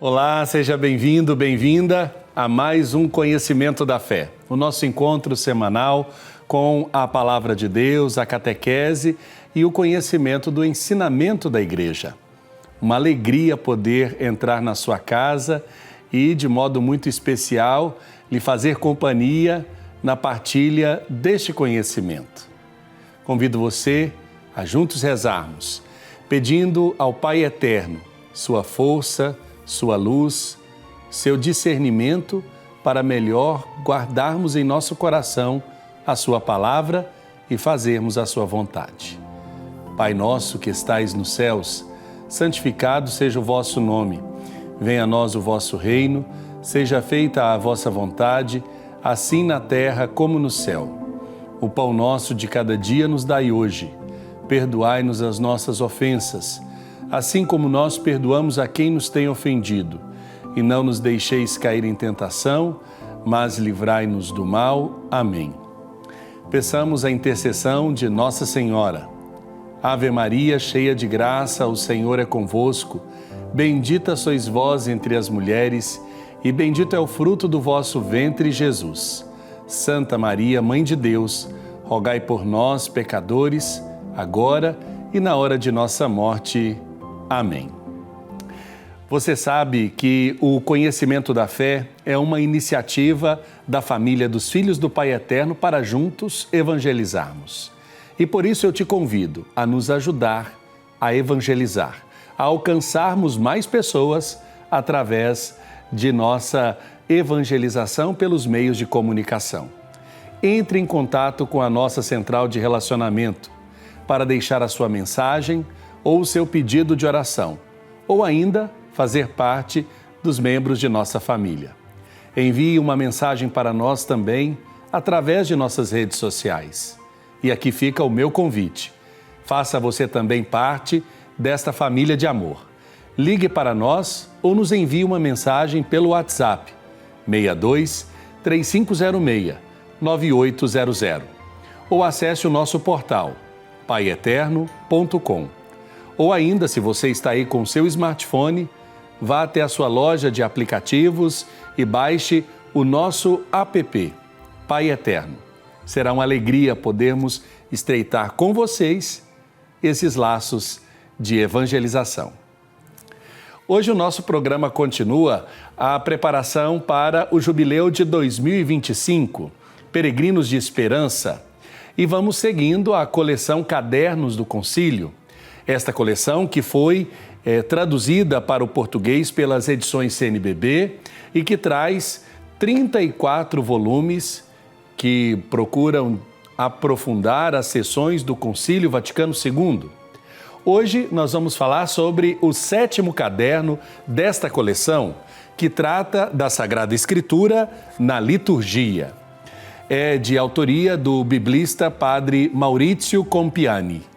Olá, seja bem-vindo, bem-vinda a mais um Conhecimento da Fé. O nosso encontro semanal com a Palavra de Deus, a catequese e o conhecimento do ensinamento da Igreja. Uma alegria poder entrar na sua casa e, de modo muito especial, lhe fazer companhia na partilha deste conhecimento. Convido você a juntos rezarmos, pedindo ao Pai Eterno sua força, sua luz, seu discernimento para melhor guardarmos em nosso coração a sua palavra e fazermos a sua vontade. Pai nosso que estais nos céus, santificado seja o vosso nome. Venha a nós o vosso reino, seja feita a vossa vontade, assim na terra como no céu. O pão nosso de cada dia nos dai hoje. Perdoai-nos as nossas ofensas, assim como nós perdoamos a quem nos tem ofendido. E não nos deixeis cair em tentação, mas livrai-nos do mal. Amém. Peçamos a intercessão de Nossa Senhora. Ave Maria, cheia de graça, o Senhor é convosco. Bendita sois vós entre as mulheres, e bendito é o fruto do vosso ventre, Jesus. Santa Maria, Mãe de Deus, rogai por nós, pecadores, agora e na hora de nossa morte. Amém. Você sabe que o conhecimento da fé é uma iniciativa da família dos Filhos do Pai Eterno para juntos evangelizarmos. E por isso eu te convido a nos ajudar a evangelizar, a alcançarmos mais pessoas através de nossa evangelização pelos meios de comunicação. Entre em contato com a nossa central de relacionamento para deixar a sua mensagem ou o seu pedido de oração, ou ainda fazer parte dos membros de nossa família. Envie uma mensagem para nós também através de nossas redes sociais. E aqui fica o meu convite. Faça você também parte desta família de amor. Ligue para nós ou nos envie uma mensagem pelo WhatsApp 62 3506 9800 ou acesse o nosso portal paieterno.com. Ou ainda, se você está aí com o seu smartphone, vá até a sua loja de aplicativos e baixe o nosso app, Pai Eterno. Será uma alegria podermos estreitar com vocês esses laços de evangelização. Hoje o nosso programa continua a preparação para o jubileu de 2025, Peregrinos de Esperança, e vamos seguindo a coleção Cadernos do Concílio. Esta coleção que foi traduzida para o português pelas edições CNBB e que traz 34 volumes que procuram aprofundar as sessões do Concílio Vaticano II. Hoje nós vamos falar sobre o 7º caderno desta coleção, que trata da Sagrada Escritura na liturgia. É de autoria do biblista Padre Maurizio Compiani.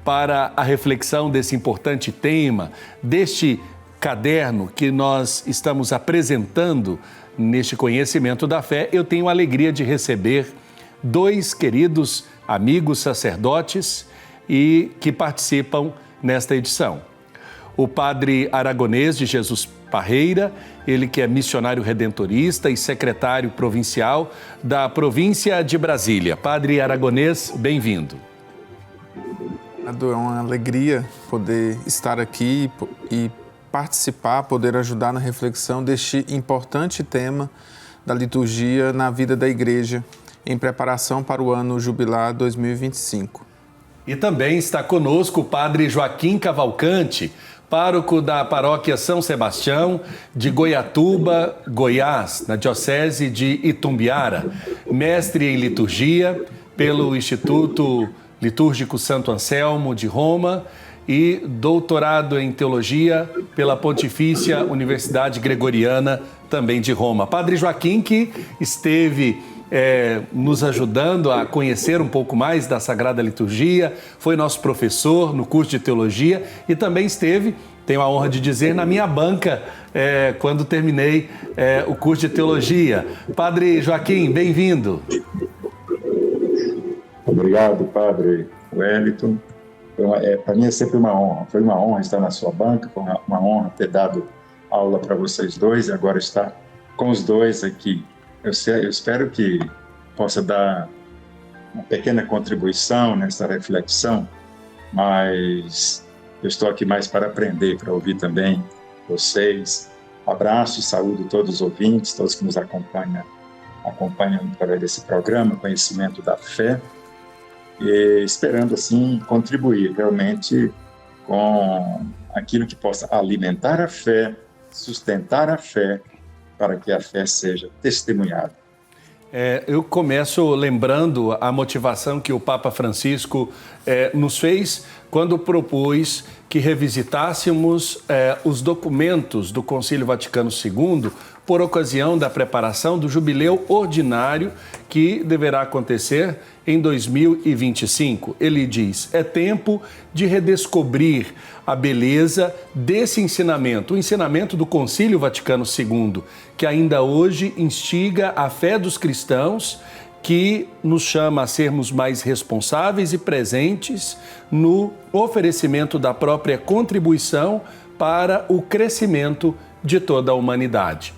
Para a reflexão desse importante tema, deste caderno que nós estamos apresentando neste conhecimento da fé, eu tenho a alegria de receber dois queridos amigos sacerdotes e que participam nesta edição. O Padre Aragonês de Jesus Parreira, ele que é missionário redentorista e secretário provincial da província de Brasília. Padre Aragonês, bem-vindo. É uma alegria poder estar aqui e participar, poder ajudar na reflexão deste importante tema da liturgia na vida da Igreja, em preparação para o ano jubilar 2025. E também está conosco o Padre Joaquim Cavalcante, pároco da Paróquia São Sebastião de Goiatuba, Goiás, na Diocese de Itumbiara, mestre em liturgia pelo Instituto Litúrgico Santo Anselmo de Roma e doutorado em teologia pela Pontifícia Universidade Gregoriana também de Roma. Padre Joaquim, que esteve nos ajudando a conhecer um pouco mais da Sagrada Liturgia, foi nosso professor no curso de teologia e também esteve, tenho a honra de dizer, na minha banca quando terminei o curso de teologia. Padre Joaquim, bem-vindo. Obrigado, Padre Wellington. Para mim é sempre uma honra. Foi uma honra estar na sua banca, foi uma honra ter dado aula para vocês dois e agora estar com os dois aqui. Eu espero que possa dar uma pequena contribuição nessa reflexão, mas eu estou aqui mais para aprender, para ouvir também vocês. Abraço e saúdo todos os ouvintes, todos que nos acompanham através desse programa, Conhecimento da Fé, e esperando, assim, contribuir realmente com aquilo que possa alimentar a fé, sustentar a fé, para que a fé seja testemunhada. Eu começo lembrando a motivação que o Papa Francisco nos fez quando propôs que revisitássemos os documentos do Concílio Vaticano II por ocasião da preparação do jubileu ordinário que deverá acontecer em 2025. Ele diz: é tempo de redescobrir a beleza desse ensinamento, o ensinamento do Concílio Vaticano II, que ainda hoje instiga a fé dos cristãos, que nos chama a sermos mais responsáveis e presentes no oferecimento da própria contribuição para o crescimento de toda a humanidade.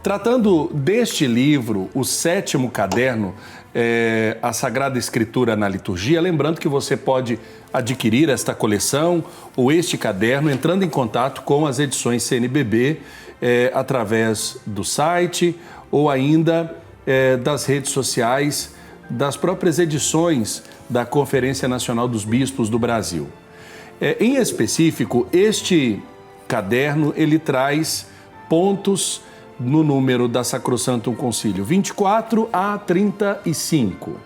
Tratando deste livro, o 7º caderno, A Sagrada Escritura na Liturgia, lembrando que você pode adquirir esta coleção ou este caderno entrando em contato com as edições CNBB através do site ou ainda das redes sociais das próprias edições da Conferência Nacional dos Bispos do Brasil. Em específico, este caderno ele traz pontos no número da Sacrosanctum Concilium 24 a 35.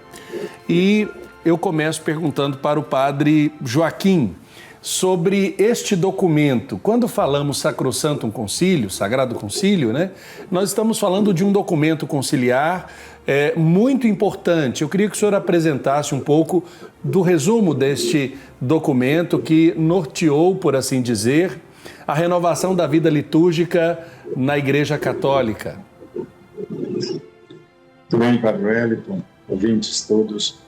E eu começo perguntando para o padre Joaquim sobre este documento. Quando falamos Sacrosanctum Concilium, Sagrado Concílio, né, nós estamos falando de um documento conciliar muito importante. Eu queria que o senhor apresentasse um pouco do resumo deste documento que norteou, por assim dizer, a renovação da vida litúrgica na Igreja Católica. Muito bem, Padre Wellington, ouvintes todos.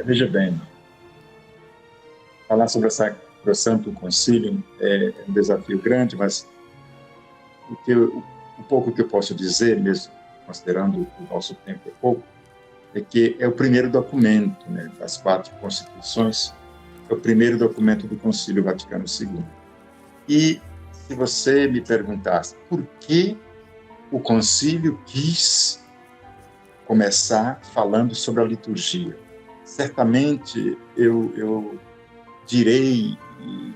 Veja bem, falar sobre a Sacrosanctum Concilium é um desafio grande, mas o pouco que eu posso dizer, mesmo considerando o nosso tempo é pouco, é que é o primeiro documento, né, das 4 constituições, é o primeiro documento do Concílio Vaticano II. E se você me perguntasse por que o concílio quis começar falando sobre a liturgia, certamente eu direi,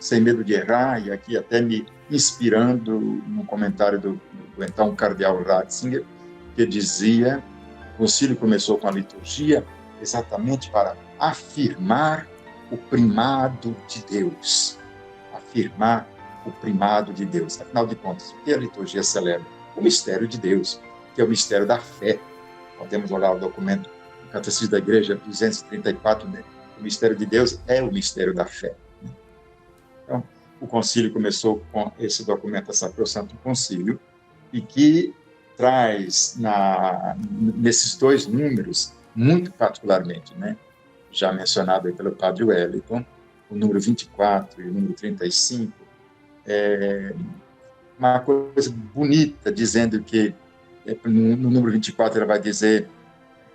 sem medo de errar, e aqui até me inspirando no comentário do então cardeal Ratzinger, que dizia: o concílio começou com a liturgia exatamente para afirmar o primado de Deus, afirmar o primado de Deus. Afinal de contas, o que a liturgia celebra? O mistério de Deus, que é o mistério da fé. Podemos olhar o documento do Catecismo da Igreja 234, né? O mistério de Deus é o mistério da fé. Então, o concílio começou com esse documento, a Sacrosanctum Concilium, e que traz nesses 2 números, muito particularmente, né, já mencionado aí pelo Padre Wellington, o número 24 e o número 35, uma coisa bonita, dizendo que, no número 24, ela vai dizer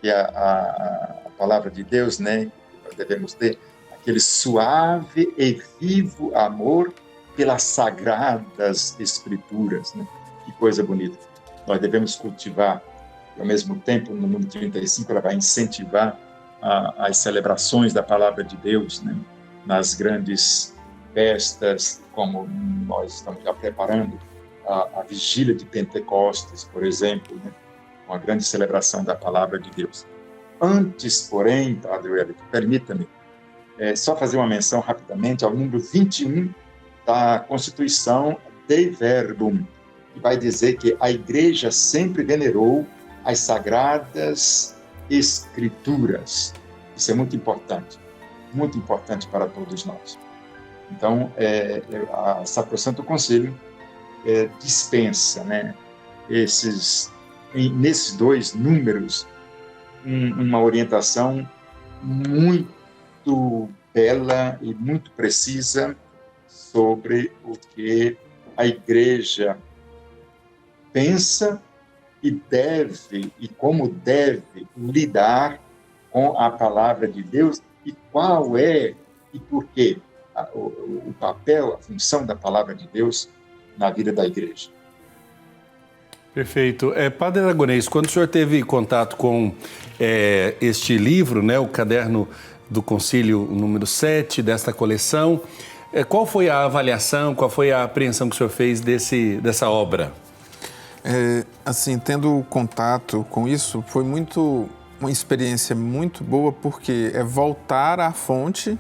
que a palavra de Deus, né, que nós devemos ter aquele suave e vivo amor pelas sagradas Escrituras, né? Que coisa bonita. Nós devemos cultivar, e ao mesmo tempo, no número 35, ela vai incentivar as celebrações da palavra de Deus, né? Nas grandes festas, como nós estamos já preparando a vigília de Pentecostes, por exemplo, né? Uma grande celebração da palavra de Deus. Antes, porém, Padre Wellington, permita-me só fazer uma menção rapidamente ao número 21 da Constituição Dei Verbum, que vai dizer que a Igreja sempre venerou as Sagradas Escrituras. Isso é muito importante para todos nós. Então, a Sacrosanctum Concilium dispensa, né, nesses 2 números, uma orientação muito bela e muito precisa sobre o que a Igreja pensa e como deve lidar com a palavra de Deus e qual é e por quê o papel, a função da palavra de Deus na vida da igreja. Perfeito. Padre Aragonês, quando o senhor teve contato com este livro, né, o Caderno do Concílio número 7 desta coleção, qual foi a avaliação, qual foi a apreensão que o senhor fez dessa obra? Assim, tendo contato com isso, foi uma experiência muito boa, porque é voltar à fonte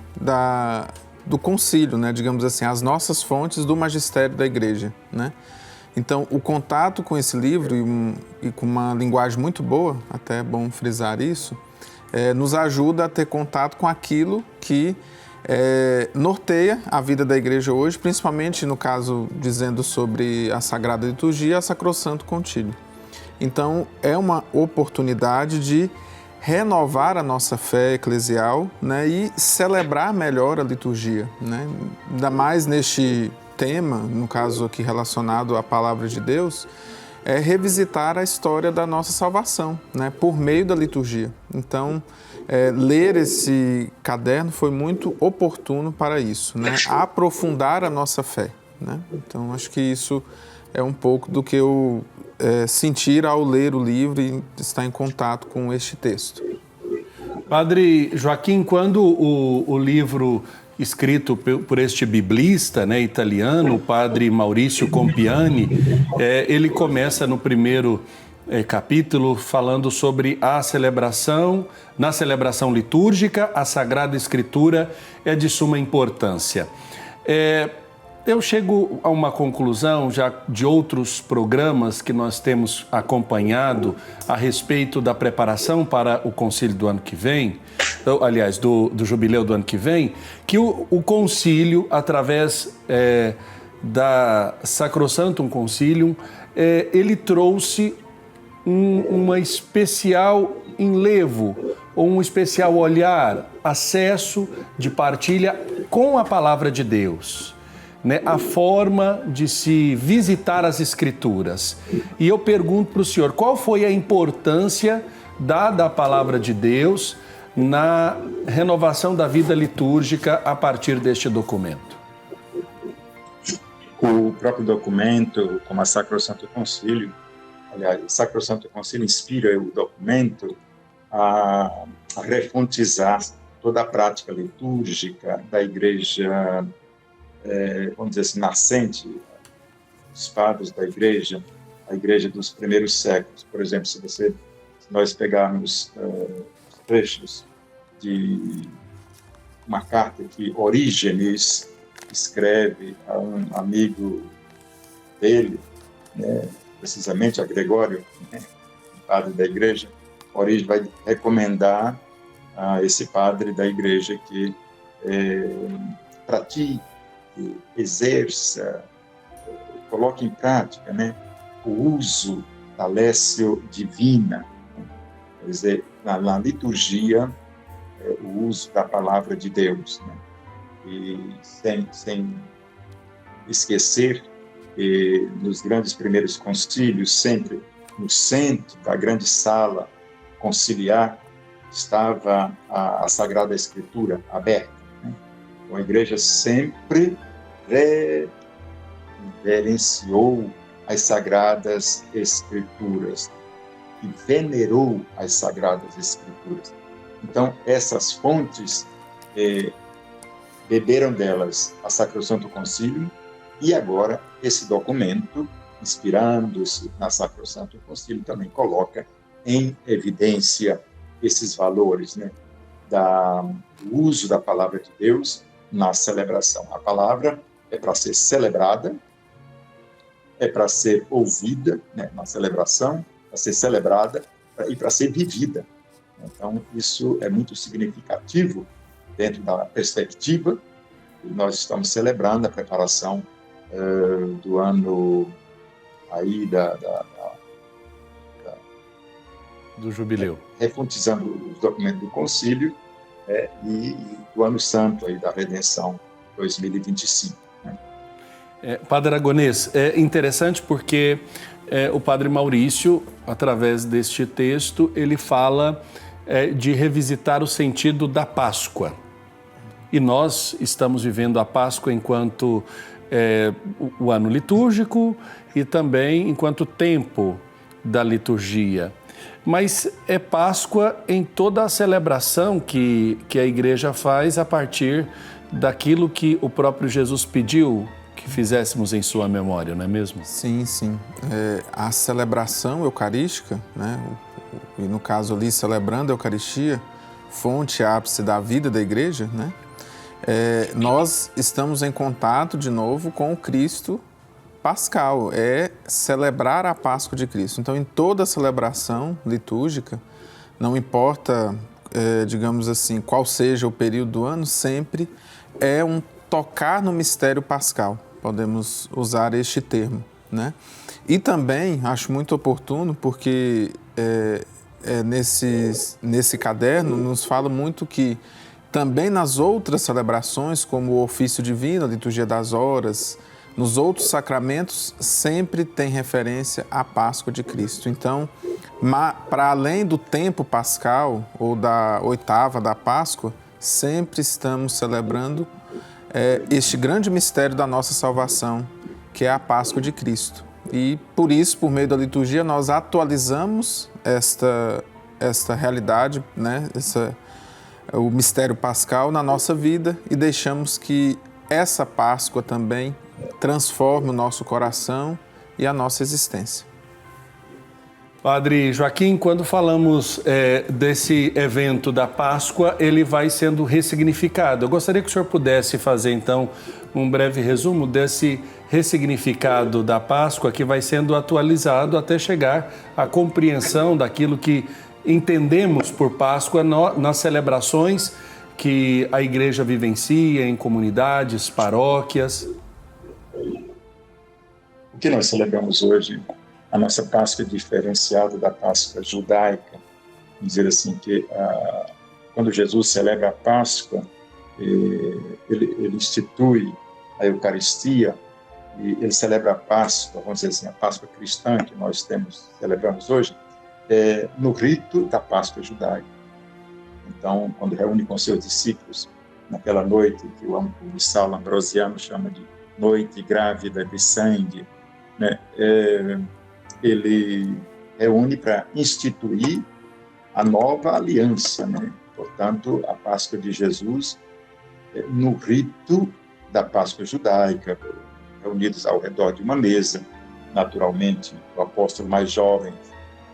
do concílio, né? Digamos assim, as nossas fontes do magistério da igreja, né? Então, o contato com esse livro e com uma linguagem muito boa, até é bom frisar isso, nos ajuda a ter contato com aquilo que norteia a vida da igreja hoje, principalmente no caso dizendo sobre a Sagrada Liturgia, a Sacrosanto Concílio. Então, é uma oportunidade de renovar a nossa fé eclesial, né, e celebrar melhor a liturgia, né? Ainda mais neste tema, no caso aqui relacionado à Palavra de Deus, revisitar a história da nossa salvação, né, por meio da liturgia. Então, ler esse caderno foi muito oportuno para isso, né? Aprofundar a nossa fé, né? Então, acho que isso é um pouco do que eu senti ao ler o livro e estar em contato com este texto. Padre Joaquim, quando o livro escrito por este biblista, né, italiano, o padre Maurício Compiani, ele começa no primeiro capítulo falando sobre a celebração. Na celebração litúrgica, a Sagrada Escritura é de suma importância. Eu chego a uma conclusão já de outros programas que nós temos acompanhado a respeito da preparação para o concílio do ano que vem, aliás, do jubileu do ano que vem, que o concílio, através da Sacrosanctum Concilium, ele trouxe uma especial enlevo, ou um especial olhar, acesso de partilha com a palavra de Deus, né? A forma de se visitar as Escrituras. E eu pergunto para o senhor, qual foi a importância dada à palavra de Deus na renovação da vida litúrgica a partir deste documento? O próprio documento, como a Sacrosanto Concílio, aliás, o Sacrosanto Concílio inspira o documento a refontizar toda a prática litúrgica da igreja, vamos dizer assim, nascente, os padres da igreja, a igreja dos primeiros séculos. Por exemplo, se nós pegarmos trechos de uma carta que Orígenes escreve a um amigo dele, né, precisamente a Gregório, né, padre da igreja, Orígenes vai recomendar a esse padre da igreja que pratique, exerça, coloque em prática, né, o uso da lécio divina, né? Quer dizer, na liturgia, o uso da palavra de Deus, né? E sem esquecer que nos grandes primeiros concílios, sempre no centro da grande sala conciliar, estava a Sagrada Escritura aberta, né? Então, a igreja sempre reverenciou as Sagradas Escrituras e venerou as Sagradas Escrituras. Então, essas fontes beberam delas a Sacrosanto Concílio e agora esse documento, inspirando-se na Sacrosanto Concílio, também coloca em evidência esses valores, né, do uso da palavra de Deus na celebração. A palavra é para ser celebrada, é para ser ouvida, né, na celebração, para ser celebrada e para ser vivida. Então, isso é muito significativo dentro da perspectiva que nós estamos celebrando a preparação do ano aí do jubileu. Refontizando os documentos do concílio e do ano santo aí da redenção 2025. Né? Padre Aragonês, é interessante porque o Padre Maurício, através deste texto, ele fala de revisitar o sentido da Páscoa. E nós estamos vivendo a Páscoa enquanto o ano litúrgico e também enquanto tempo da liturgia. Mas é Páscoa em toda a celebração que a Igreja faz a partir daquilo que o próprio Jesus pediu que fizéssemos em sua memória, não é mesmo? Sim, sim. A celebração eucarística, né? E no caso ali, celebrando a Eucaristia, fonte e ápice da vida da Igreja, né? Nós estamos em contato de novo com o Cristo pascal, é celebrar a Páscoa de Cristo. Então, em toda celebração litúrgica, não importa, digamos assim, qual seja o período do ano, sempre é um tocar no mistério pascal, podemos usar este termo, né? E também acho muito oportuno porque nesse caderno nos fala muito que também nas outras celebrações, como o ofício divino, a liturgia das horas, nos outros sacramentos, sempre tem referência à Páscoa de Cristo. Então, para além do tempo pascal ou da oitava da Páscoa, sempre estamos celebrando este grande mistério da nossa salvação, que é a Páscoa de Cristo. E por isso, por meio da liturgia, nós atualizamos esta realidade, né? O mistério pascal na nossa vida e deixamos que essa Páscoa também transforme o nosso coração e a nossa existência. Padre Joaquim, quando falamos desse evento da Páscoa, ele vai sendo ressignificado. Eu gostaria que o senhor pudesse fazer, então, um breve resumo desse ressignificado da Páscoa que vai sendo atualizado até chegar à compreensão daquilo que entendemos por Páscoa nas celebrações que a Igreja vivencia em comunidades, paróquias. O que nós celebramos hoje, a nossa Páscoa é diferenciada da Páscoa judaica. Vamos dizer assim, que quando Jesus celebra a Páscoa, ele institui a Eucaristia e ele celebra a Páscoa, vamos dizer assim, a Páscoa cristã que nós celebramos hoje, no rito da Páscoa judaica. Então, quando reúne com seus discípulos, naquela noite que o missal ambrosiano chama de noite grávida de sangue, né? Ele reúne para instituir a nova aliança, né? Portanto, a Páscoa de Jesus no rito da Páscoa judaica, reunidos ao redor de uma mesa. Naturalmente, o apóstolo mais jovem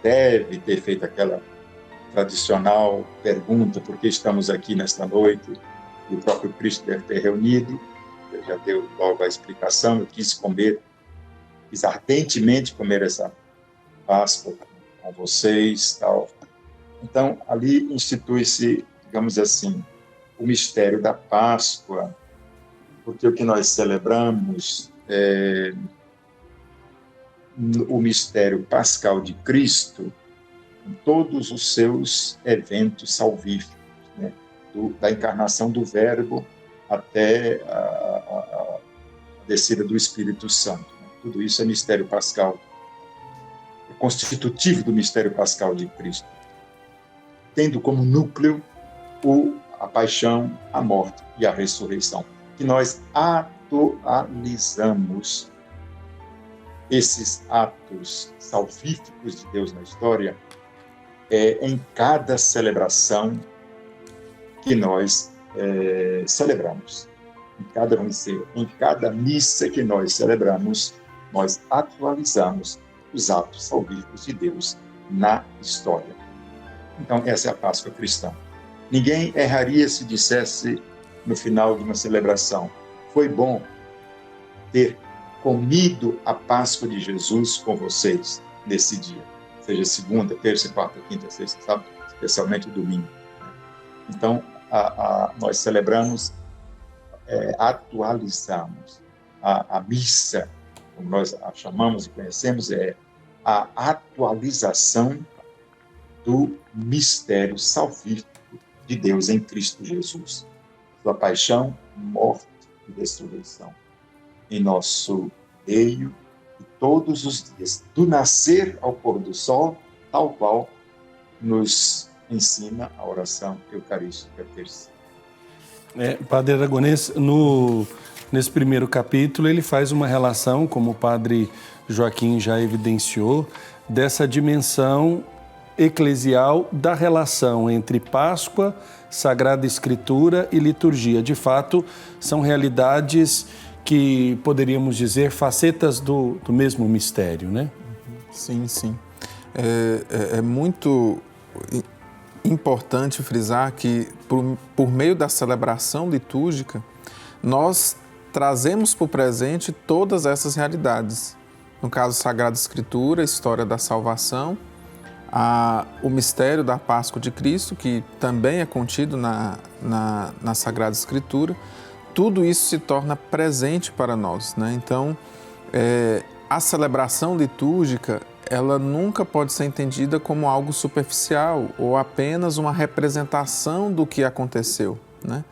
deve ter feito aquela tradicional pergunta: por que estamos aqui nesta noite? E o próprio Cristo deve ter reunido. Ele já deu logo a explicação. Eu quis ardentemente comer essa Páscoa com vocês, tal. Então, ali institui-se, digamos assim, o mistério da Páscoa, porque o que nós celebramos é o mistério pascal de Cristo, em todos os seus eventos salvíficos, né? Da encarnação do Verbo até a descida do Espírito Santo. Né? Tudo isso é mistério pascal, é constitutivo do mistério pascal de Cristo, tendo como núcleo a paixão, a morte e a ressurreição, que nós atualizamos esses atos salvíficos de Deus na história em cada celebração que nós celebramos. Em cada missa que nós celebramos, nós atualizamos os atos salvíficos de Deus na história. Então, essa é a Páscoa cristã. Ninguém erraria se dissesse no final de uma celebração: foi bom ter comido a Páscoa de Jesus com vocês nesse dia, seja segunda, terça, quarta, quinta, sexta, sábado, especialmente o domingo. Então, nós celebramos, atualizamos a missa, como nós a chamamos e conhecemos, é a atualização do mistério salvífico de Deus em Cristo Jesus, sua paixão, morte e ressurreição. em nosso meio e todos os dias, do nascer ao pôr do sol, tal qual nos ensina a oração eucarística terceira. Padre Aragonês, nesse primeiro capítulo, ele faz uma relação, como o Padre Joaquim já evidenciou, dessa dimensão eclesial da relação entre Páscoa, Sagrada Escritura e liturgia. De fato, são realidades que poderíamos dizer facetas do mesmo mistério, né? Sim, sim. É muito importante frisar que, por meio da celebração litúrgica, nós trazemos para o presente todas essas realidades. No caso, Sagrada Escritura, história da salvação, o mistério da Páscoa de Cristo, que também é contido na Sagrada Escritura, tudo isso se torna presente para nós, né? Então, a celebração litúrgica, ela nunca pode ser entendida como algo superficial ou apenas uma representação do que aconteceu, né?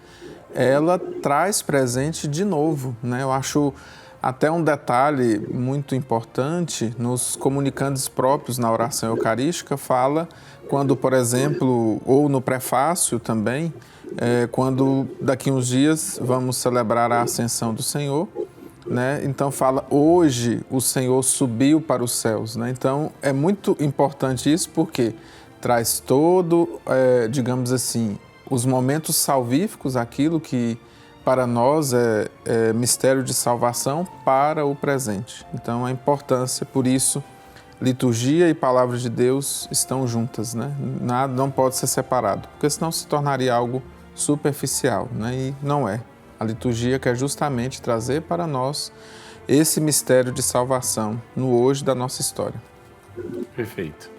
Ela traz presente de novo, né? Eu acho até um detalhe muito importante nos comunicandos próprios na oração eucarística, fala quando, por exemplo, ou no prefácio também, quando daqui uns dias vamos celebrar a Ascensão do Senhor, né? Então fala, hoje o Senhor subiu para os céus, né? Então é muito importante isso porque traz todo, digamos assim, os momentos salvíficos, aquilo que para nós é mistério de salvação para o presente. Então a importância, por isso, liturgia e palavra de Deus estão juntas, né? Nada não pode ser separado, porque senão se tornaria algo superficial, né? E não é. A liturgia quer justamente trazer para nós esse mistério de salvação no hoje da nossa história. Perfeito.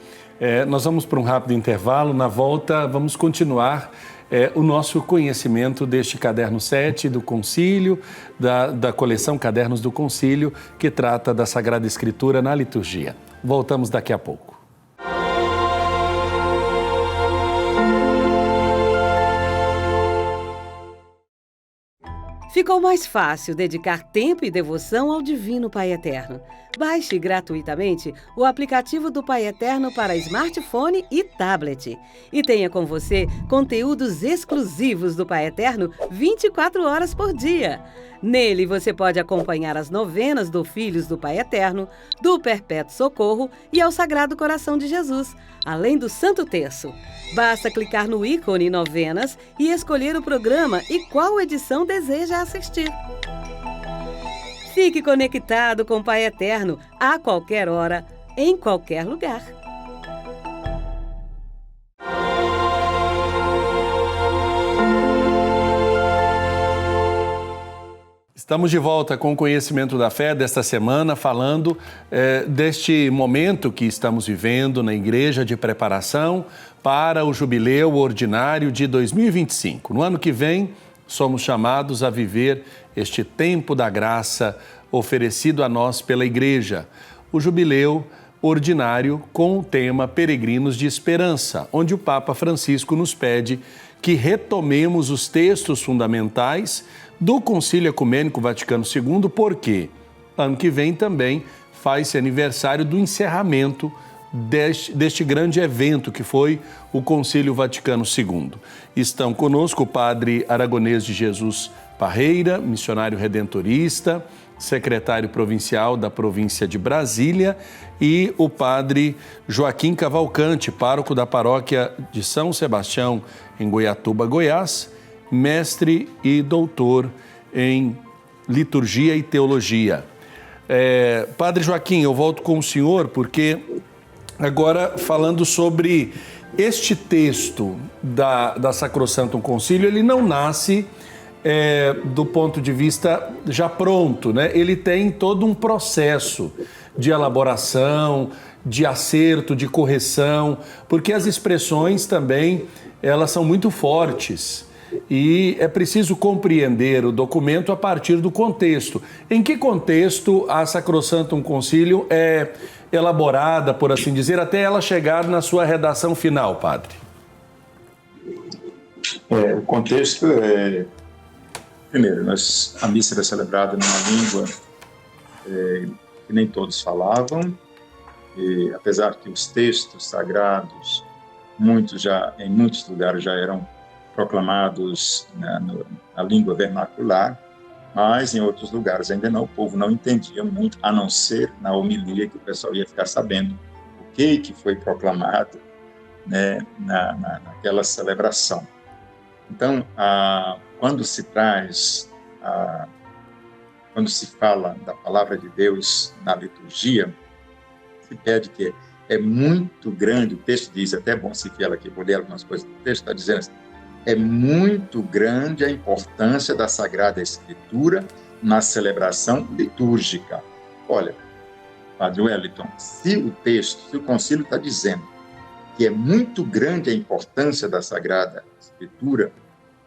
Nós vamos para um rápido intervalo. Na volta, vamos continuar o nosso conhecimento deste Caderno 7 do Concílio, da coleção Cadernos do Concílio, que trata da Sagrada Escritura na liturgia. Voltamos daqui a pouco. Ficou mais fácil dedicar tempo e devoção ao Divino Pai Eterno. Baixe gratuitamente o aplicativo do Pai Eterno para smartphone e tablet. E tenha com você conteúdos exclusivos do Pai Eterno 24 horas por dia. Nele você pode acompanhar as novenas do Filhos do Pai Eterno, do Perpétuo Socorro e ao Sagrado Coração de Jesus, além do Santo Terço. Basta clicar no ícone Novenas e escolher o programa e qual edição deseja assistir. Fique conectado com o Pai Eterno a qualquer hora, em qualquer lugar. Estamos de volta com o Conhecimento da Fé desta semana, falando deste momento que estamos vivendo na Igreja de preparação para o Jubileu Ordinário de 2025. No ano que vem, somos chamados a viver este tempo da graça oferecido a nós pela Igreja, o Jubileu Ordinário com o tema Peregrinos de Esperança, onde o Papa Francisco nos pede que retomemos os textos fundamentais do Concílio Ecumênico Vaticano II, porque ano que vem também faz-se aniversário do encerramento deste grande evento que foi o Concílio Vaticano II. Estão conosco o Padre Aragonês de Jesus Parreira, missionário redentorista, secretário provincial da província de Brasília, e o Padre Joaquim Cavalcante, pároco da paróquia de São Sebastião, em Goiatuba, Goiás, mestre e doutor em liturgia e teologia. Padre Joaquim, eu volto com o senhor, porque agora falando sobre este texto da Sacrosanctum Concílio, ele não nasce do ponto de vista já pronto, né? Ele tem todo um processo de elaboração, de acerto, de correção, porque as expressões também, elas são muito fortes. E é preciso compreender o documento a partir do contexto. Em que contexto a Sacrosanctum Concílio é elaborada, por assim dizer, até ela chegar na sua redação final, padre? O contexto é... Primeiro, a missa era celebrada numa língua que nem todos falavam, e, apesar que os textos sagrados, em muitos lugares já eram proclamados na língua vernacular, mas em outros lugares ainda não, o povo não entendia muito, a não ser na homilia que o pessoal ia ficar sabendo o que foi proclamado, né, naquela celebração. Então, quando se fala da palavra de Deus na liturgia, se pede que é muito grande, o texto diz, até é bom se fiel aqui, vou ler algumas coisas do texto, está dizendo assim, é muito grande a importância da Sagrada Escritura na celebração litúrgica. Olha, Padre Wellington, se o concílio está dizendo que é muito grande a importância da Sagrada Escritura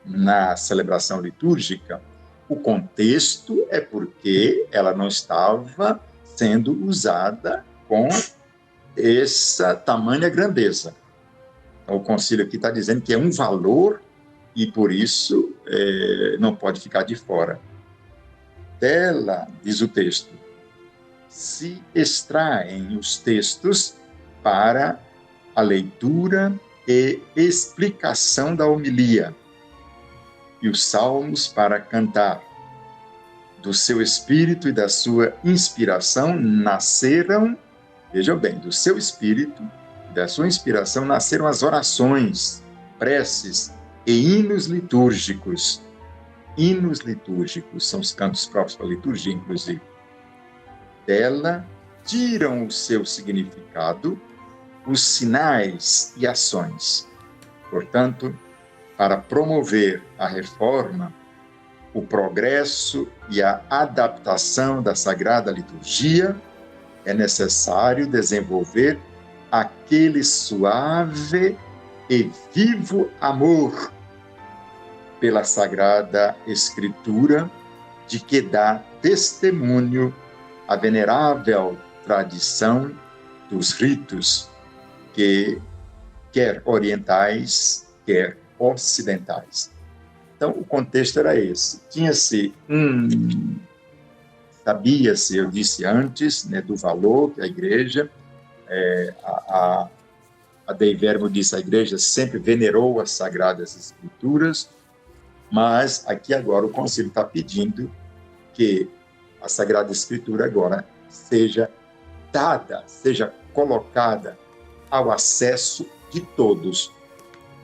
na celebração litúrgica, o contexto é porque ela não estava sendo usada com essa tamanha grandeza. Então, o concílio aqui está dizendo que é um valor e, por isso, não pode ficar de fora. Dela, diz o texto, se extraem os textos para a leitura e explicação da homilia e os salmos para cantar. Do seu espírito e da sua inspiração nasceram, vejam bem, do seu espírito e da sua inspiração nasceram as orações, preces e hinos litúrgicos. Hinos litúrgicos são os cantos próprios para a liturgia, inclusive. Dela tiram o seu significado os sinais e ações. Portanto, para promover a reforma, o progresso e a adaptação da Sagrada Liturgia, é necessário desenvolver aquele suave e vivo amor pela Sagrada Escritura, de que dá testemunho a venerável tradição dos ritos, que quer orientais, quer ocidentais. Então, o contexto era esse. Tinha-se sabia-se, eu disse antes, né, do valor que a igreja, a Dei Verbo disse, a igreja sempre venerou as Sagradas Escrituras, mas aqui agora o concílio está pedindo que a Sagrada Escritura agora seja dada, seja colocada ao acesso de todos.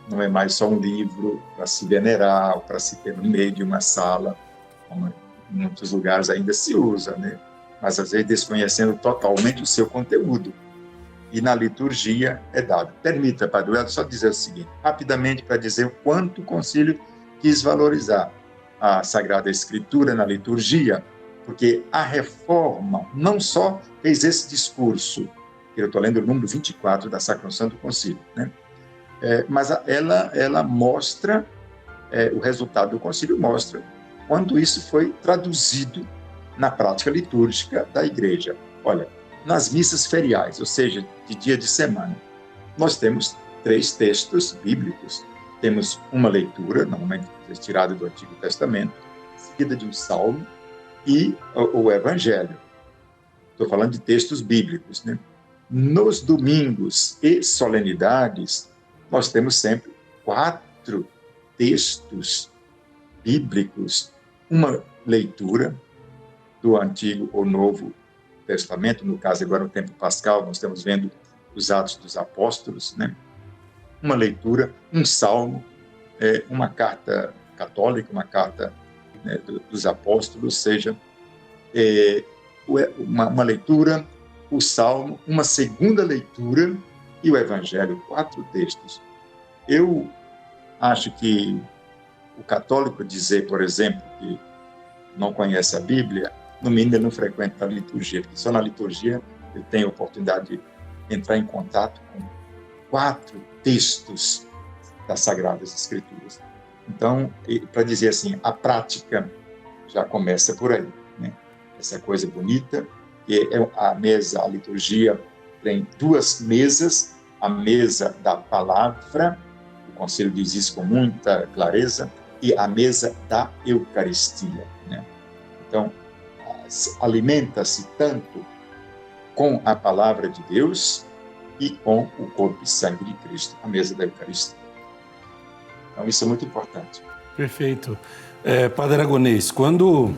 Não é mais só um livro para se venerar, ou para se ter no meio de uma sala, como em muitos lugares ainda se usa, né? Mas às vezes desconhecendo totalmente o seu conteúdo. E na liturgia é dado. Permita, Padre Wellington, só dizer o seguinte, rapidamente, para dizer o quanto o concílio quis valorizar a Sagrada Escritura na liturgia, porque a reforma não só fez esse discurso, que eu estou lendo o número 24 da Sacrosanto Concílio, né? Mas ela mostra, o resultado do concílio mostra quando isso foi traduzido na prática litúrgica da igreja. Olha, nas missas feriais, ou seja, de dia de semana, nós temos 3 textos bíblicos. Temos uma leitura, normalmente tirada do Antigo Testamento, seguida de um salmo e o Evangelho. Estou falando de textos bíblicos, né? Nos domingos e solenidades, nós temos sempre 4 textos bíblicos, uma leitura do Antigo ou Novo Testamento, no caso agora no tempo pascal, nós estamos vendo os Atos dos Apóstolos, né? Uma leitura, um salmo, uma carta católica, uma carta, né, dos apóstolos, seja uma leitura, o salmo, uma segunda leitura e o evangelho, 4 textos. Eu acho que o católico dizer, por exemplo, que não conhece a Bíblia, no mínimo ele não frequenta a liturgia, porque só na liturgia ele tem a oportunidade de entrar em contato com 4 textos das Sagradas Escrituras. Então, para dizer assim, a prática já começa por aí, né? Essa coisa bonita, que é a mesa, a liturgia tem 2 mesas, a mesa da palavra, o concílio diz isso com muita clareza, e a mesa da Eucaristia, né? Então, alimenta-se tanto com a palavra de Deus e com o corpo e sangue de Cristo, a mesa da Eucaristia. Então, isso é muito importante. Perfeito. Padre Aragonês, quando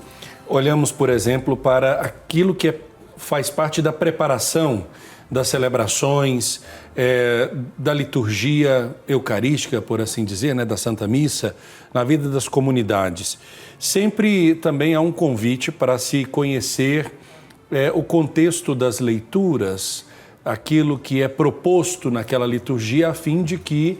olhamos, por exemplo, para aquilo que faz parte da preparação das celebrações, da liturgia eucarística, por assim dizer, né, da Santa Missa, na vida das comunidades, sempre também há um convite para se conhecer o contexto das leituras, aquilo que é proposto naquela liturgia, a fim de que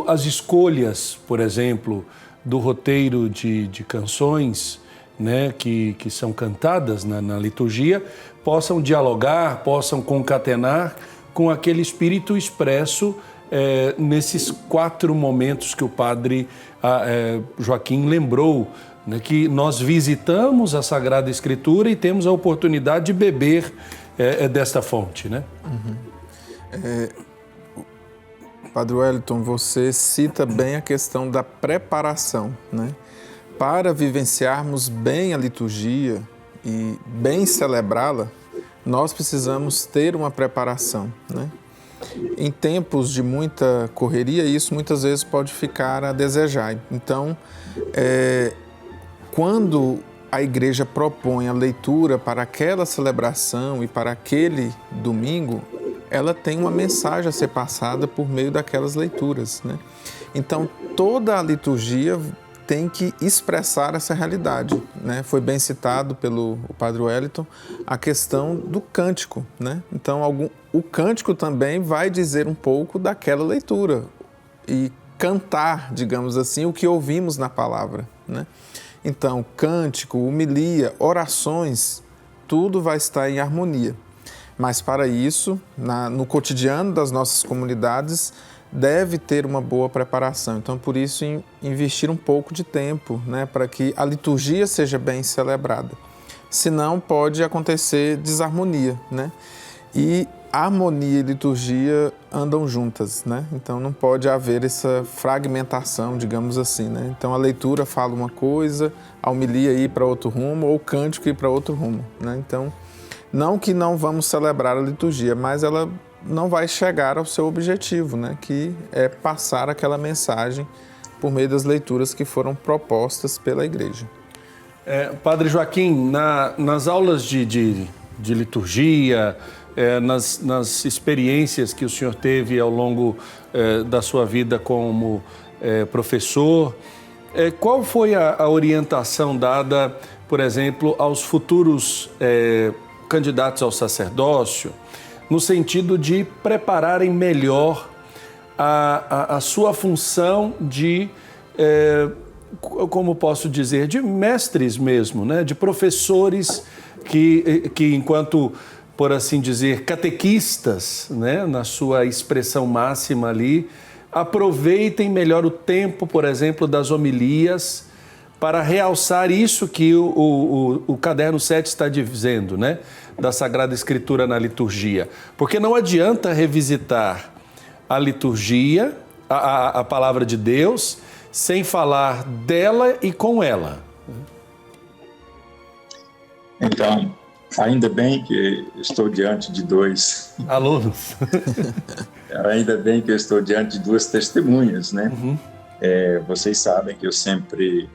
as escolhas, por exemplo, do roteiro de canções, né, que são cantadas na liturgia, possam dialogar, possam concatenar com aquele espírito expresso nesses 4 momentos que o padre Joaquim lembrou, né, que nós visitamos a Sagrada Escritura e temos a oportunidade de beber desta fonte, né? Padre Wellington, você cita bem a questão da preparação, né? Para vivenciarmos bem a liturgia e bem celebrá-la, nós precisamos ter uma preparação, né? Em tempos de muita correria, isso muitas vezes pode ficar a desejar. Então, quando a igreja propõe a leitura para aquela celebração e para aquele domingo, ela tem uma mensagem a ser passada por meio daquelas leituras, né? Então, toda a liturgia tem que expressar essa realidade, né? Foi bem citado pelo Padre Wellington a questão do cântico, né? Então, o cântico também vai dizer um pouco daquela leitura e cantar, digamos assim, o que ouvimos na palavra, né? Então, cântico, homilia, orações, tudo vai estar em harmonia. Mas para isso, no cotidiano das nossas comunidades, deve ter uma boa preparação. Então, por isso, investir um pouco de tempo, né, para que a liturgia seja bem celebrada. Senão, pode acontecer desarmonia, né? E harmonia e liturgia andam juntas, né? Então, não pode haver essa fragmentação, digamos assim, né? Então, a leitura fala uma coisa, a homilia ir para outro rumo, ou o cântico ir para outro rumo, né? Então, não que não vamos celebrar a liturgia, mas ela não vai chegar ao seu objetivo, né? Que é passar aquela mensagem por meio das leituras que foram propostas pela Igreja. Padre Joaquim, nas aulas de liturgia, nas experiências que o senhor teve ao longo da sua vida como professor, qual foi a orientação dada, por exemplo, aos futuros candidatos ao sacerdócio, no sentido de prepararem melhor a sua função de, como posso dizer, de mestres mesmo, né? De professores que enquanto, por assim dizer, catequistas, né? Na sua expressão máxima ali, aproveitem melhor o tempo, por exemplo, das homilias, para realçar isso que o caderno 7 está dizendo, né? Da Sagrada Escritura na liturgia. Porque não adianta revisitar a liturgia, a palavra de Deus, sem falar dela e com ela. Então, ainda bem que estou diante de 2 alunos. Ainda bem que eu estou diante de 2 testemunhas, né? Uhum. Vocês sabem que eu sempre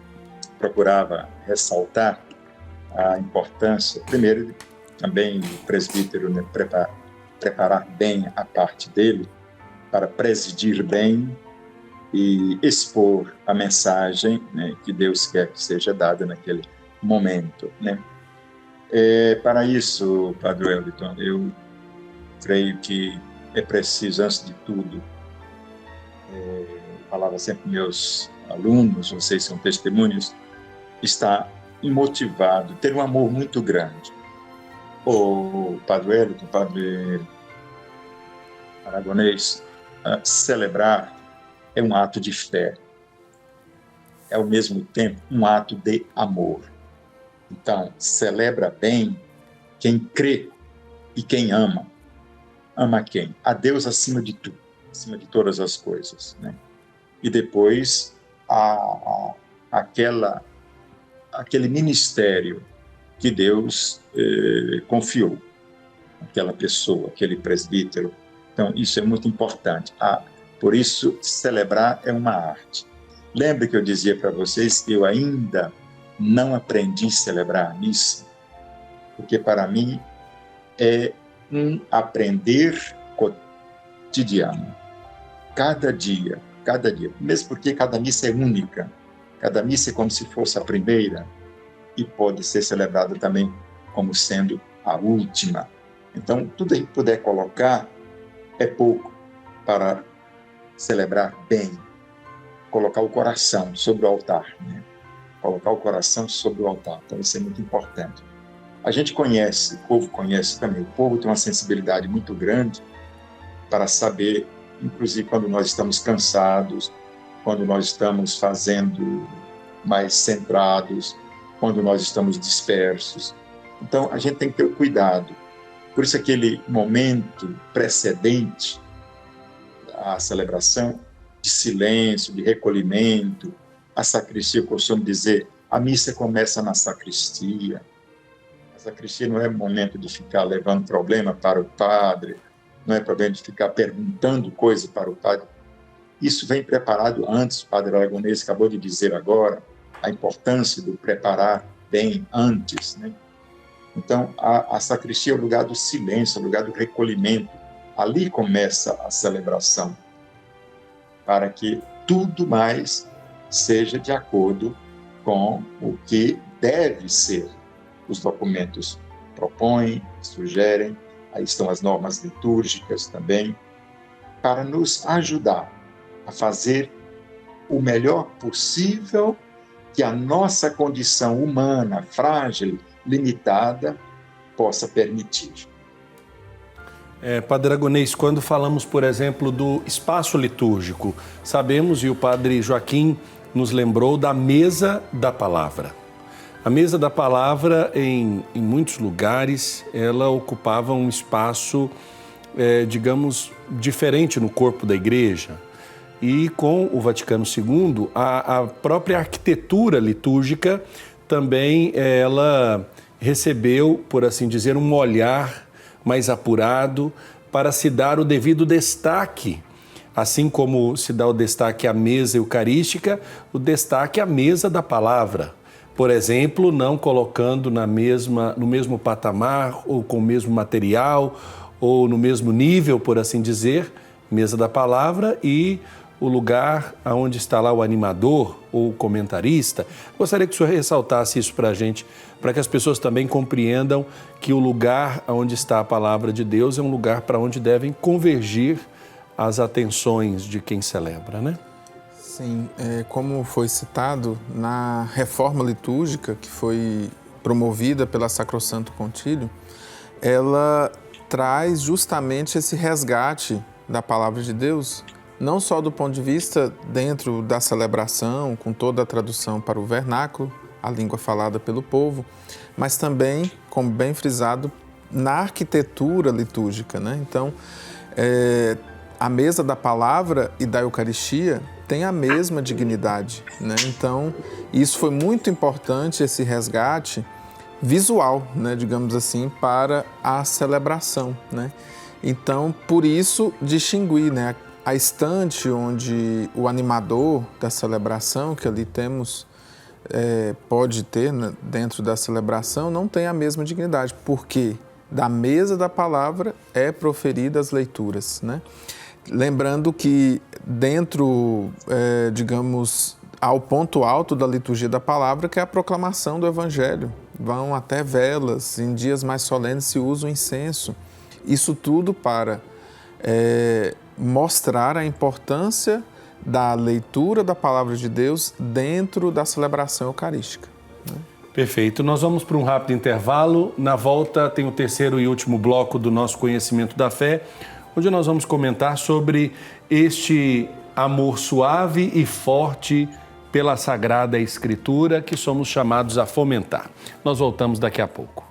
procurava ressaltar a importância, primeiro, também do presbítero, né, preparar bem a parte dele para presidir bem e expor a mensagem, né, que Deus quer que seja dada naquele momento, né? Para isso, Padre Wellington, eu creio que é preciso, antes de tudo, falava sempre meus alunos, vocês são testemunhas, estar motivado, ter um amor muito grande. O Padre Wellington, Padre Aragonês, celebrar é um ato de fé, é ao mesmo tempo um ato de amor. Então, celebra bem quem crê e quem ama. Ama quem? A Deus acima de tudo, acima de todas as coisas, né? E depois aquele ministério que Deus confiou àquela pessoa, aquele presbítero. Então, isso é muito importante. Por isso, celebrar é uma arte. Lembre que eu dizia para vocês que eu ainda não aprendi a celebrar a missa, porque para mim é um aprender cotidiano. Cada dia, mesmo porque cada missa é única, cada missa é como se fosse a primeira e pode ser celebrada também como sendo a última. Então, tudo que puder colocar é pouco para celebrar bem, colocar o coração sobre o altar, né? Colocar o coração sobre o altar, então isso é muito importante. A gente conhece, o povo conhece também, o povo tem uma sensibilidade muito grande para saber, inclusive quando nós estamos cansados, quando nós estamos fazendo mais centrados, quando nós estamos dispersos. Então, a gente tem que ter cuidado. Por isso, aquele momento precedente à celebração, de silêncio, de recolhimento, a sacristia, eu costumo dizer, a missa começa na sacristia. A sacristia não é momento de ficar levando problema para o padre, não é problema de ficar perguntando coisa para o padre. Isso vem preparado antes, o padre Aragonês acabou de dizer agora, a importância do preparar bem antes, né? Então, a sacristia é o lugar do silêncio, é o lugar do recolhimento. Ali começa a celebração, para que tudo mais seja de acordo com o que deve ser. Os documentos propõem, sugerem, aí estão as normas litúrgicas também, para nos ajudar a fazer o melhor possível que a nossa condição humana, frágil, limitada, possa permitir. Padre Aragonês, quando falamos, por exemplo, do espaço litúrgico, sabemos, e o Padre Joaquim nos lembrou, da mesa da palavra. A mesa da palavra, em muitos lugares, ela ocupava um espaço, digamos, diferente no corpo da igreja. E com o Vaticano II, a própria arquitetura litúrgica também ela recebeu, por assim dizer, um olhar mais apurado para se dar o devido destaque. Assim como se dá o destaque à mesa eucarística, o destaque à mesa da palavra. Por exemplo, não colocando no mesmo patamar ou com o mesmo material ou no mesmo nível, por assim dizer, mesa da palavra e o lugar onde está lá o animador ou o comentarista. Gostaria que o senhor ressaltasse isso para a gente, para que as pessoas também compreendam que o lugar onde está a palavra de Deus é um lugar para onde devem convergir as atenções de quem celebra, né? Sim, como foi citado, na reforma litúrgica que foi promovida pela Sacrosanto Concílio, ela traz justamente esse resgate da palavra de Deus, não só do ponto de vista dentro da celebração, com toda a tradução para o vernáculo, a língua falada pelo povo, mas também, como bem frisado, na arquitetura litúrgica, né? Então, a mesa da palavra e da Eucaristia tem a mesma dignidade, né? Então, isso foi muito importante, esse resgate visual, né, digamos assim, para a celebração, né? Então, por isso, distinguir, né, a estante onde o animador da celebração, que ali temos, pode ter, né, dentro da celebração, não tem a mesma dignidade, porque da mesa da palavra é proferida as leituras, né? Lembrando que dentro, digamos, ao ponto alto da liturgia da palavra, que é a proclamação do Evangelho. Vão até velas, em dias mais solenes se usa o incenso. Isso tudo para mostrar a importância da leitura da palavra de Deus dentro da celebração eucarística, né? Perfeito. Nós vamos para um rápido intervalo. Na volta tem o terceiro e último bloco do nosso Conhecimento da Fé, onde nós vamos comentar sobre este amor suave e forte pela Sagrada Escritura que somos chamados a fomentar. Nós voltamos daqui a pouco.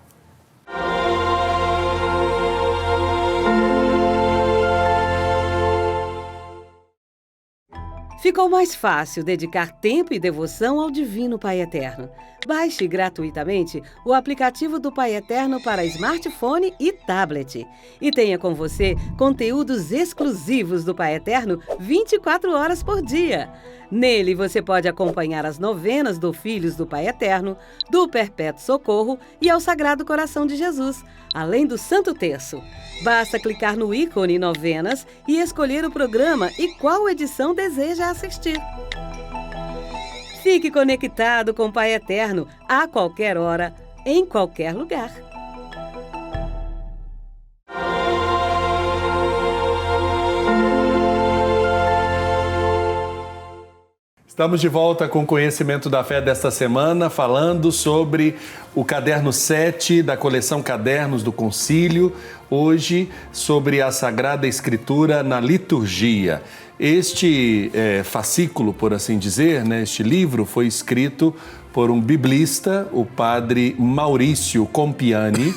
Ficou mais fácil dedicar tempo e devoção ao Divino Pai Eterno. Baixe gratuitamente o aplicativo do Pai Eterno para smartphone e tablet. E tenha com você conteúdos exclusivos do Pai Eterno 24 horas por dia. Nele você pode acompanhar as novenas do Filhos do Pai Eterno, do Perpétuo Socorro e ao Sagrado Coração de Jesus, além do Santo Terço. Basta clicar no ícone Novenas e escolher o programa e qual edição deseja assistir. Fique conectado com o Pai Eterno a qualquer hora, em qualquer lugar. Estamos de volta com o Conhecimento da Fé desta semana, falando sobre o caderno 7 da coleção Cadernos do Concílio, hoje sobre a Sagrada Escritura na liturgia. Este fascículo, por assim dizer, né, este livro foi escrito por um biblista, o padre Maurício Compiani,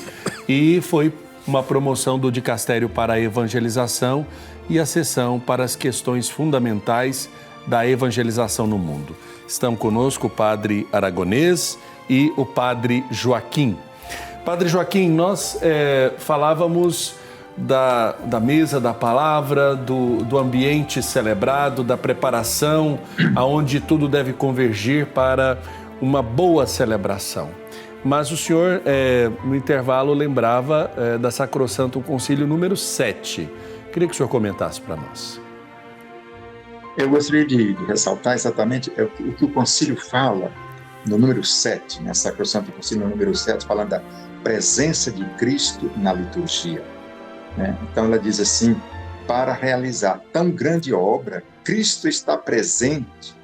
e foi uma promoção do Dicastério para a Evangelização e a seção para as questões fundamentais da evangelização no mundo. Estão conosco o padre Aragonês e o padre Joaquim. Padre Joaquim, nós falávamos da mesa da palavra, do ambiente celebrado, da preparação, aonde tudo deve convergir para uma boa celebração. Mas o senhor, no intervalo, lembrava da Sacrosanto Concílio número 7. Queria que o senhor comentasse para nós. Eu gostaria de ressaltar exatamente o que o concílio fala no número 7, né? Sacrosanto Concílio número 7, falando da presença de Cristo na liturgia, né? Então ela diz assim: para realizar tão grande obra, Cristo está presente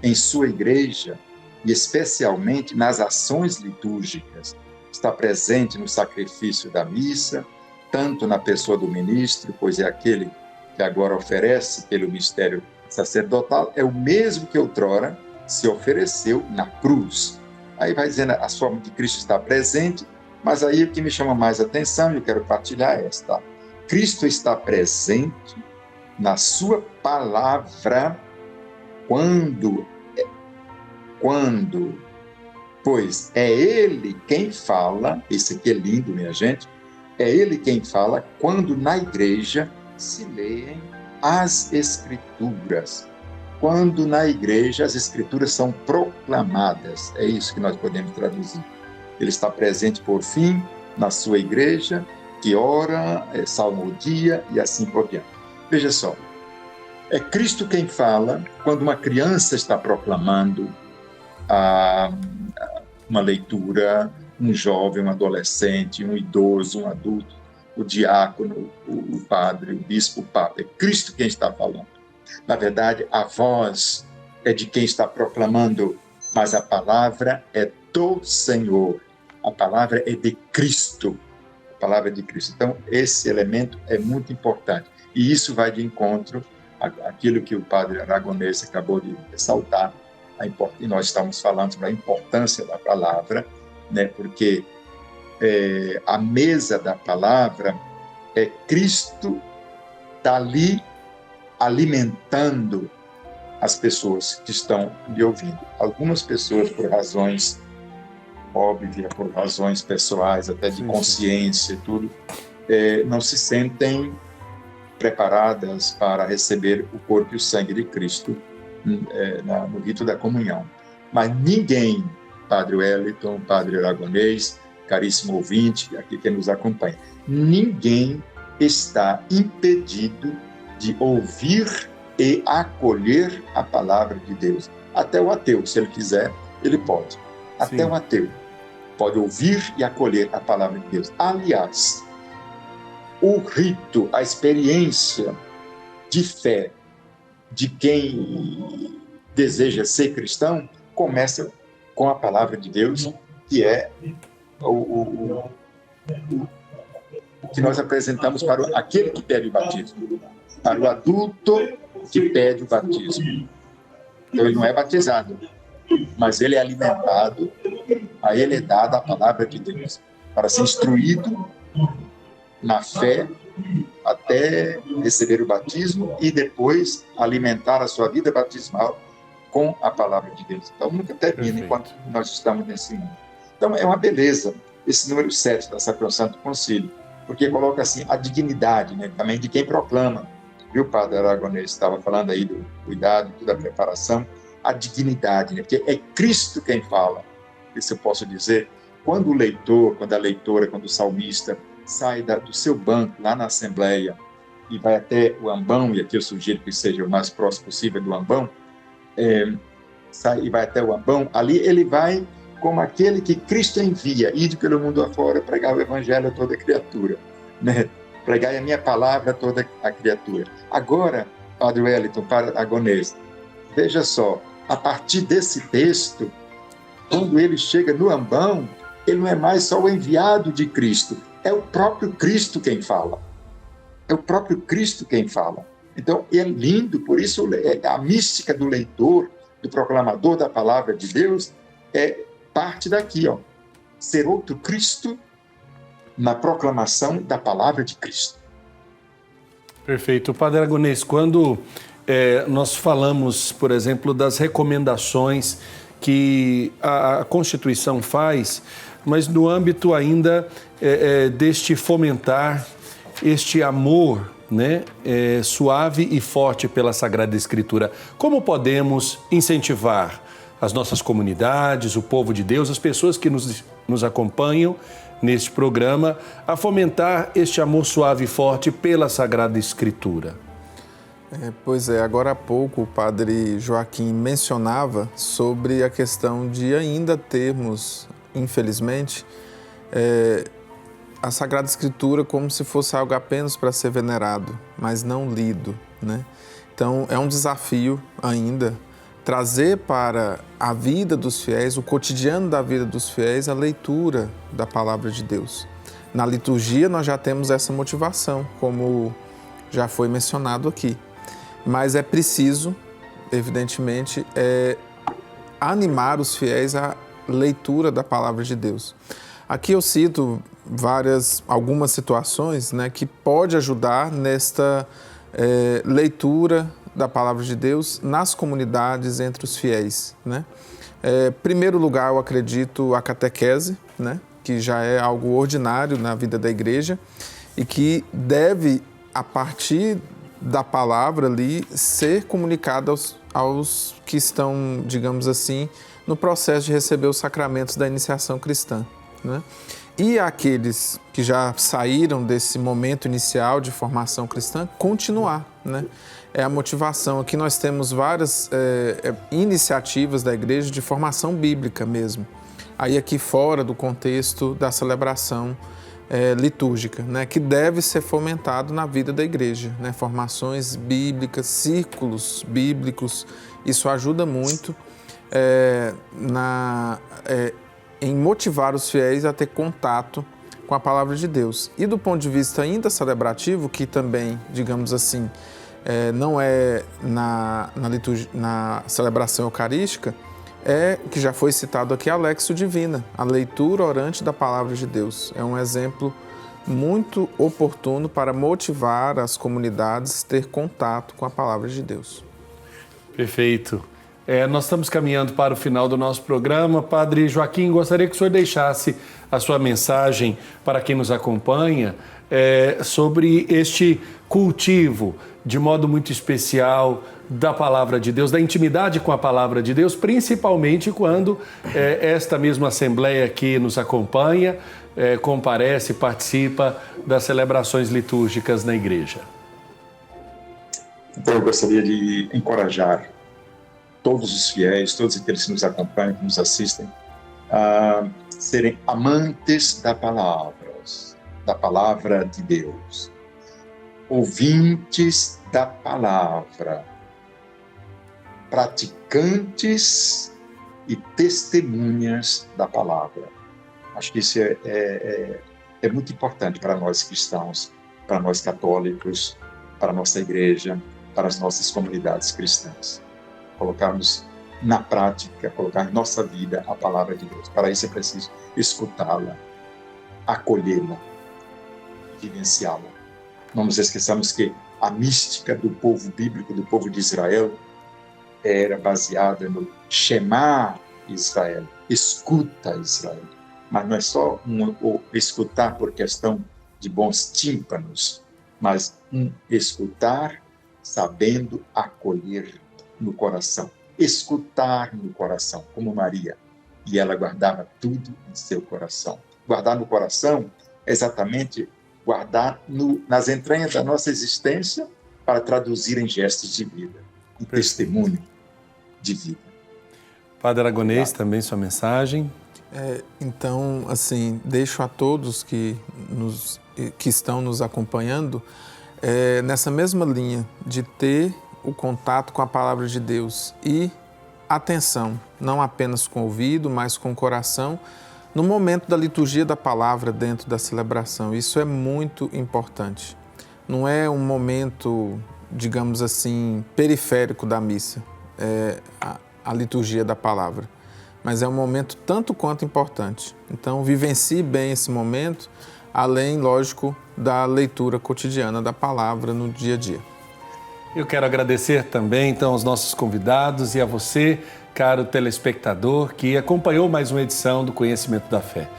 em sua igreja e especialmente nas ações litúrgicas. Está presente no sacrifício da missa, tanto na pessoa do ministro, pois é aquele que agora oferece pelo mistério sacerdotal, é o mesmo que outrora se ofereceu na cruz. Aí vai dizendo, a forma de Cristo está presente, mas aí o que me chama mais atenção, e eu quero partilhar esta: Cristo está presente na sua palavra pois é Ele quem fala, isso aqui é lindo, minha gente, é Ele quem fala quando na igreja se leem as Escrituras. Quando na igreja as Escrituras são proclamadas, é isso que nós podemos traduzir. Ele está presente, por fim, na sua igreja, que ora, salmodia e assim por diante. Veja só, é Cristo quem fala quando uma criança está proclamando uma leitura, um jovem, um adolescente, um idoso, um adulto, o diácono, o padre, o bispo, o papa. É Cristo quem está falando. Na verdade, a voz é de quem está proclamando, mas a palavra é do Senhor. A palavra é de Cristo. A palavra é de Cristo. Então, esse elemento é muito importante. E isso vai de encontro àquilo que o padre Aragonês acabou de ressaltar. E nós estamos falando sobre a importância da palavra, né? Porque a mesa da palavra é Cristo dali alimentando as pessoas que estão lhe ouvindo. Algumas pessoas, por razões óbvias, por razões pessoais, até de consciência e tudo, não se sentem preparadas para receber o corpo e o sangue de Cristo no rito da comunhão. Mas ninguém, Padre Wellington, Padre Aragonês, caríssimo ouvinte, aqui que nos acompanha, ninguém está impedido de ouvir e acolher a palavra de Deus. Até o ateu, se ele quiser, ele pode. Até o ateu pode ouvir e acolher a palavra de Deus. Aliás, o rito, a experiência de fé de quem deseja ser cristão começa com a palavra de Deus, que é o que nós apresentamos para aquele que pede o batismo, para o adulto que pede o batismo. Então, ele não é batizado, mas ele é alimentado, a ele é dada a palavra de Deus, para ser instruído na fé até receber o batismo e depois alimentar a sua vida batismal com a palavra de Deus. Então, nunca termina enquanto nós estamos nesse mundo. Então, é uma beleza esse número 7 da Sacrosanto Concílio, porque coloca assim a dignidade, né, também de quem proclama. Viu, Padre Aragonês estava falando aí do cuidado, da preparação, a dignidade, né, porque é Cristo quem fala. Isso eu posso dizer. Quando o leitor, quando a leitora, quando o salmista sai do seu banco lá na Assembleia e vai até o ambão, e aqui eu sugiro que seja o mais próximo possível do ambão, sai e vai até o ambão, ali ele vai como aquele que Cristo envia, ide pelo mundo afora, pregar o evangelho a toda criatura, né? Pregai a minha palavra a toda a criatura. Agora, Padre Wellington, Padre Aragonês, veja só, a partir desse texto, quando ele chega no ambão, ele não é mais só o enviado de Cristo, é o próprio Cristo quem fala. É o próprio Cristo quem fala. Então, é lindo, por isso a mística do leitor, do proclamador da palavra de Deus, parte daqui, ó. Ser outro Cristo na proclamação da palavra de Cristo. Perfeito. Padre Aragonês, quando nós falamos, por exemplo, das recomendações que a Constituição faz, mas no âmbito ainda deste fomentar este amor, né, suave e forte pela Sagrada Escritura, como podemos incentivar as nossas comunidades, o povo de Deus, as pessoas que nos acompanham neste programa, a fomentar este amor suave e forte pela Sagrada Escritura? Pois é, agora há pouco o Padre Joaquim mencionava sobre a questão de ainda termos, infelizmente, a Sagrada Escritura como se fosse algo apenas para ser venerado, mas não lido, né? Então, é um desafio ainda trazer para a vida dos fiéis, o cotidiano da vida dos fiéis, a leitura da Palavra de Deus. Na liturgia, nós já temos essa motivação, como já foi mencionado aqui. Mas é preciso, evidentemente, animar os fiéis à leitura da Palavra de Deus. Aqui eu cito algumas situações, né, que pode ajudar nesta leitura da Palavra de Deus nas comunidades, entre os fiéis, né? Primeiro lugar, eu acredito, a catequese, né, que já é algo ordinário na vida da igreja e que deve, a partir da palavra ali, ser comunicada aos que estão, digamos assim, no processo de receber os sacramentos da iniciação cristã, né? E aqueles que já saíram desse momento inicial de formação cristã, continuar, né? É a motivação. Aqui nós temos várias iniciativas da igreja de formação bíblica mesmo. Aí aqui fora do contexto da celebração litúrgica, né? Que deve ser fomentado na vida da igreja, né? Formações bíblicas, círculos bíblicos, isso ajuda muito em motivar os fiéis a ter contato com a palavra de Deus. E do ponto de vista ainda celebrativo, que também, digamos assim, não é na celebração eucarística, que já foi citado aqui, a Lexio Divina, a leitura orante da palavra de Deus. É um exemplo muito oportuno para motivar as comunidades a ter contato com a palavra de Deus. Perfeito. Nós estamos caminhando para o final do nosso programa. Padre Joaquim, gostaria que o senhor deixasse a sua mensagem para quem nos acompanha sobre este cultivo, de modo muito especial, da palavra de Deus, da intimidade com a palavra de Deus, principalmente quando esta mesma Assembleia que nos acompanha comparece, participa das celebrações litúrgicas na igreja. Então, eu gostaria de encorajar todos os fiéis, todos aqueles que nos acompanham, que nos assistem, a serem amantes da palavra de Deus, ouvintes da palavra, praticantes e testemunhas da palavra. Acho que isso é muito importante para nós cristãos, para nós católicos, para a nossa igreja, para as nossas comunidades cristãs. Colocarmos na prática, colocar em nossa vida a palavra de Deus. Para isso é preciso escutá-la, acolhê-la, vivenciá-la. Não nos esqueçamos que a mística do povo bíblico, do povo de Israel, era baseada no Shema Israel, escuta Israel. Mas não é só escutar por questão de bons tímpanos, mas escutar sabendo acolher no coração. Escutar no coração, como Maria. E ela guardava tudo em seu coração. Guardar no coração é exatamente guardar nas entranhas da nossa existência para traduzir em gestos de vida, em testemunho de vida. Padre Aragonês, também sua mensagem. Então, assim, deixo a todos que estão nos acompanhando nessa mesma linha de ter o contato com a palavra de Deus e atenção, não apenas com o ouvido, mas com o coração, no momento da liturgia da palavra dentro da celebração. Isso é muito importante. Não é um momento, digamos assim, periférico da missa, a liturgia da palavra, mas é um momento tanto quanto importante. Então, vivencie bem esse momento, além, lógico, da leitura cotidiana da palavra no dia a dia. Eu quero agradecer também, então, aos nossos convidados e a você, caro telespectador, que acompanhou mais uma edição do Conhecimento da Fé.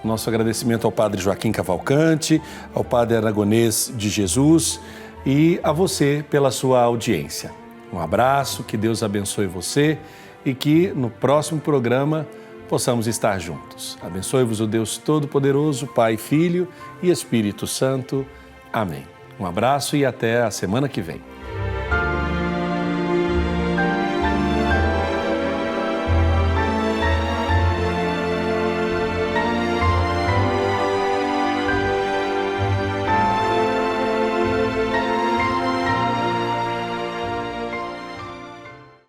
Nosso agradecimento ao Padre Joaquim Cavalcante, ao Padre Aragonês de Jesus e a você pela sua audiência. Um abraço, que Deus abençoe você e que no próximo programa possamos estar juntos. Abençoe-vos o Deus Todo-Poderoso, Pai, Filho e Espírito Santo. Amém. Um abraço e até a semana que vem.